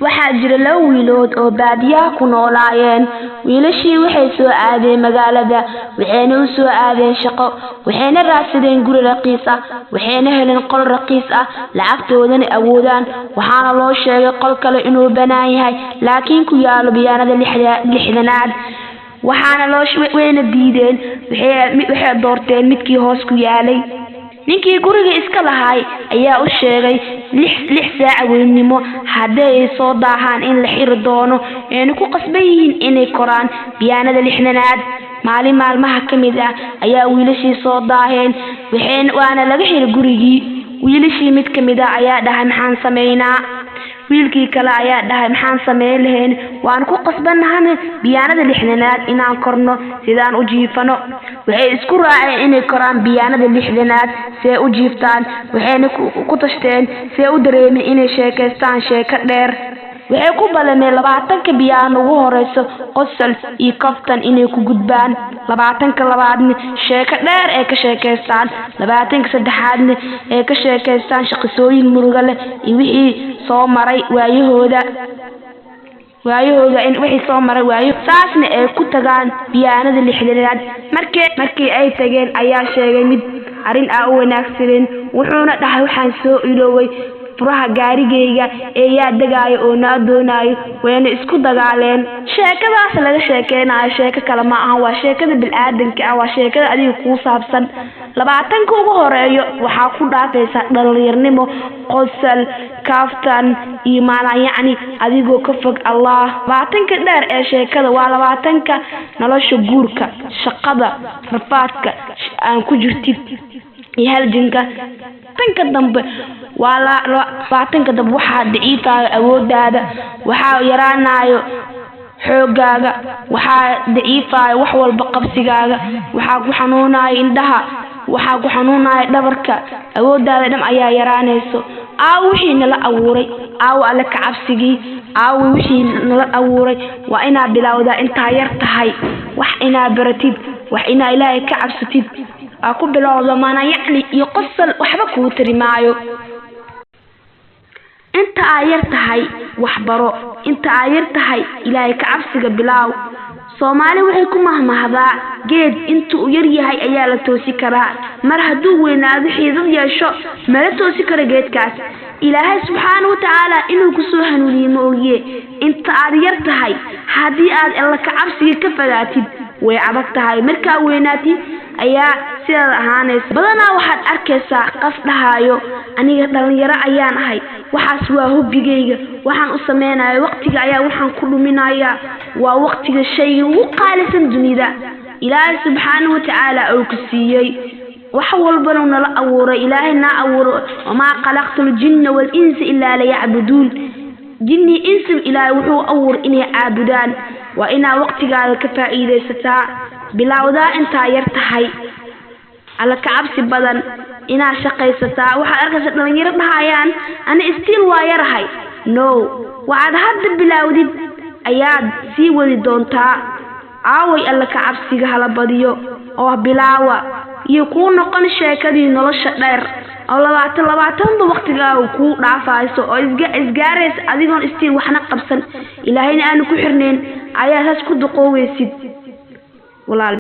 waxaa jira laba wiilood oo baadiyaha ku noolaayeen. wiilashii waxay soo aadeen magaalada, waxayna u soo aadeen shaqo, waxayna raadsadeen guri raqiis ah, waxayna heleen qol raqiis ah, lacagtoodana awoodaan. waxaana loo sheegay qol kale inuu banaan yahay laakiin ku yaalo biyaanada lixdanaad. waxaana wayna diideen, waxay doorteen midkii hoos ku yaalay. ninkii guriga iska lahaay ayaa u sheegay 6 saac weynimo haday soo daahaan in la xiri doono, ayna ku qasban yihiin inay koraan biyaanada lixdanaad. maalin maalmaha kamid ah ayaa wiilashii soo daaheen, waana laga xiri gurigii. wiilashii mid kamid ah ayaa dhahay maxaan sameeynaa. wiilkii kale ayaa dhahay maxaan sameyn lahayn, waan ku qasbanahay biyaanada lixdanaad inaan korno sidaan u jiifano. waxay isku raaceen inay koraan biyaanada lixdanaad si ay u jiiftaan, waxayna ku tashteen si ay u dareemaan inay sheekaystaan sheeko dheer. waxay ku balameen 20 biyaan ugu horeyso qosol iyo kaftan inay ku gudbaan, 20 labaadna sheeko dheer ay ka sheekaystaan, 20 saddexaadna ay ka sheekaystaan shaqooyin murugo leh iyo wixii soo maray waayahooda in wixii soo maray waayo saasna ay ku tagaan biyaanada lixdanaad. markii ay tageen ayaa sheegay mid arin u wanaagsan, wuxuuna dhahay waxaan soo ilooway furaha gaarigeyga ee yaa dagaayo oo na doonayo. wayna isku dagaaleen. sheekadaas laga sheekeynayo sheeko kale ma aha, waa sheekada bilaadanka ah, waa sheekada adiga ku saabsan. 20 ugu horeeyo waxa ku dhaafaysa dhalinyarnimo, qosol, kaftan iyo yacni adigoo ka fog Allah. 20 dheer ee sheekada waa 20 nolosha guurka, shaqada, rafaadka aan ku jirtid iyo halganka. tanka dambe waa 20 dambe waxa daciifaayo awoodaada, waxa yaraanayo xoogaaga, waxa daciifaayo wax walba qabsigaaga, waxa ku xanuunayo indhaha, waxa ku xanuunayo dhabarka, awoodaada dham ayaa yaraanayso. wixii nala abuuray alla ka cabsigii, wixii nala abuuray waa inaad bilowdaa inta yar tahay, wax inaad baratid, wax inaad Ilaahay ka cabsatid. ku bilowdo maana yacni iyo qosol waxba ku tarimaayo. inta ay yar tahay wax baro, inta ay yar tahay Ilaahay ka cabsiga bilaaw. Soomaali waxay ku mahmahdaa geed intuu yar yahay ayaa la toosi karaa, mar hadduu weynaado xiidad yeesho ma la toosi karo geedkaas. Ilaahay subxaanahu wa ta'aala inuu ku soo hanuuniyo ma ogiye. inta aad yar tahay haddii aad Alla ka cabsiga ka fagaatid way adag tahay markaa weynaatid ayaa sidaad ahaanaysa. badanaa waxaad arkaysaa qof dhahayo aniga dhalinyaro ayaan ahay, waxaas waa hobbigayga, waxaan u sameynayo waqtiga ayaa waxaan ku dhuminayaa, waa waqtiga shayga ugu qaalisan dunida. Ilaahay subxaanahu wa ta'aala oo ku siiyay wax walbana nala abuuray. Ilaahay na abuuray wama khalaqtul jinna wal insa illa liya'buduun. jinni insi Ilaahay wuxuu abuuray inay caabudaan, waa inaa waqtigaaga ka faa'iideysataa. bilowdaa inta yar tahay, Alla ka cabsi badan inaa shaqaysataa. waxa arkaysa dhalinyaro dhahayaan ana istiin waa yarahay. no, waxaad hadda bilowdid ayaad sii wadi doontaa. aaway Alla ka cabsiga hala badiyo oo bilaawa iyo ku noqon sheekadii nolosha dheer oo 20 waqtigaaga ku dhaafayso oo isgaaraysa adigoon istiin waxna qabsan, Ilaahayna aan ku xirneen ayaa saas ku duqooweysid. walaal